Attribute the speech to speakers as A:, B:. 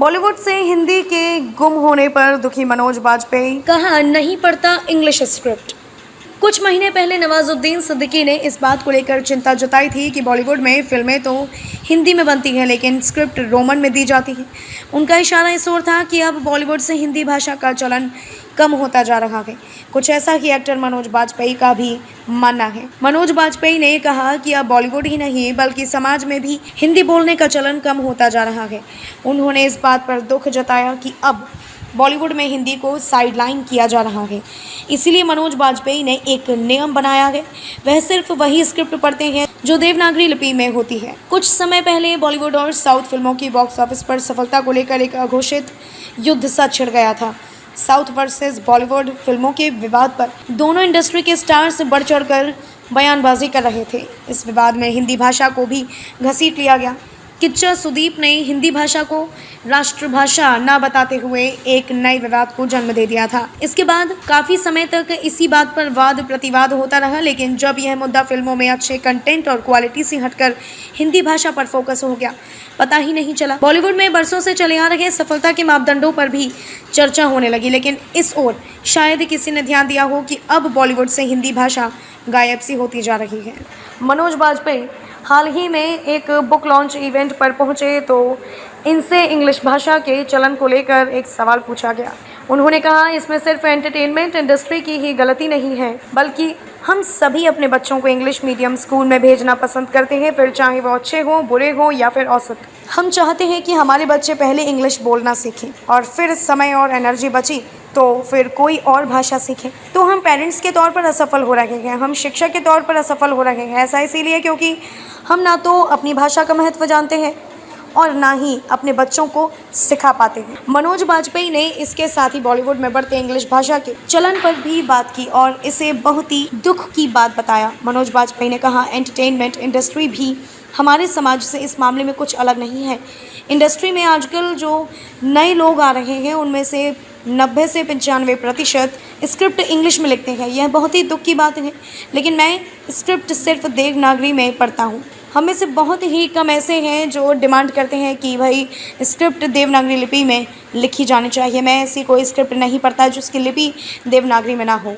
A: बॉलीवुड से हिंदी के गुम होने पर दुखी मनोज बाजपेयी।
B: कहा नहीं पढ़ता इंग्लिश स्क्रिप्ट। कुछ महीने पहले नवाजुद्दीन सिद्दीकी ने इस बात को लेकर चिंता जताई थी कि बॉलीवुड में फिल्में तो हिंदी में बनती हैं लेकिन स्क्रिप्ट रोमन में दी जाती है। उनका इशारा इस ओर था कि अब बॉलीवुड से हिंदी भाषा का चलन कम होता जा रहा है। कुछ ऐसा ही एक्टर मनोज बाजपेयी का भी मानना है। मनोज बाजपेयी ने कहा कि अब बॉलीवुड ही नहीं बल्कि समाज में भी हिंदी बोलने का चलन कम होता जा रहा है। उन्होंने इस बात पर दुख जताया कि अब बॉलीवुड में हिंदी को साइडलाइन किया जा रहा है। इसीलिए मनोज बाजपेयी ने एक नियम बनाया है, वह सिर्फ वही स्क्रिप्ट पढ़ते हैं जो देवनागरी लिपि में होती है। कुछ समय पहले बॉलीवुड और साउथ फिल्मों की बॉक्स ऑफिस पर सफलता को लेकर एक अघोषित युद्ध सा छिड़ गया था। साउथ वर्सेस बॉलीवुड फिल्मों के विवाद पर दोनों इंडस्ट्री के स्टार्स बढ़ चढ़कर बयानबाजी कर रहे थे। इस विवाद में हिंदी भाषा को भी घसीट लिया गया। किच्चा सुदीप ने हिंदी भाषा को राष्ट्रभाषा न बताते हुए एक नए विवाद को जन्म दे दिया था। इसके बाद काफ़ी समय तक इसी बात पर वाद प्रतिवाद होता रहा, लेकिन जब यह मुद्दा फिल्मों में अच्छे कंटेंट और क्वालिटी से हटकर हिंदी भाषा पर फोकस हो गया, पता ही नहीं चला। बॉलीवुड में बरसों से चले आ रहे सफलता के मापदंडों पर भी चर्चा होने लगी, लेकिन इस ओर शायद किसी ने ध्यान दिया हो कि अब बॉलीवुड से हिंदी भाषा गायब सी होती जा रही है। मनोज बाजपेयी हाल ही में एक बुक लॉन्च इवेंट पर पहुंचे तो इनसे इंग्लिश भाषा के चलन को लेकर एक सवाल पूछा गया। उन्होंने कहा, इसमें सिर्फ एंटरटेनमेंट इंडस्ट्री की ही गलती नहीं है बल्कि हम सभी अपने बच्चों को इंग्लिश मीडियम स्कूल में भेजना पसंद करते हैं, फिर चाहे वो अच्छे हों, बुरे हों या फिर औसत। हम चाहते हैं कि हमारे बच्चे पहले इंग्लिश बोलना सीखें और फिर समय और एनर्जी बची तो फिर कोई और भाषा सीखें। तो हम पेरेंट्स के तौर पर असफल हो रहे हैं, हम शिक्षक के तौर पर असफल हो रहे हैं। ऐसा इसीलिए क्योंकि हम ना तो अपनी भाषा का महत्व जानते हैं और ना ही अपने बच्चों को सिखा पाते हैं। मनोज बाजपेयी ने इसके साथ ही बॉलीवुड में बढ़ते इंग्लिश भाषा के चलन पर भी बात की और इसे बहुत ही दुख की बात बताया। मनोज बाजपेयी ने कहा, एंटरटेनमेंट इंडस्ट्री भी हमारे समाज से इस मामले में कुछ अलग नहीं है। इंडस्ट्री में आजकल जो नए लोग आ रहे हैं उनमें से 90 से 95% स्क्रिप्ट इंग्लिश में लिखते हैं। यह बहुत ही दुख की बात है, लेकिन मैं स्क्रिप्ट सिर्फ देवनागरी में पढ़ता हूँ। हम में से बहुत ही कम ऐसे हैं जो डिमांड करते हैं कि भाई स्क्रिप्ट देवनागरी लिपि में लिखी जानी चाहिए। मैं ऐसी कोई स्क्रिप्ट नहीं पढ़ता जिसकी लिपि देवनागरी में ना हो।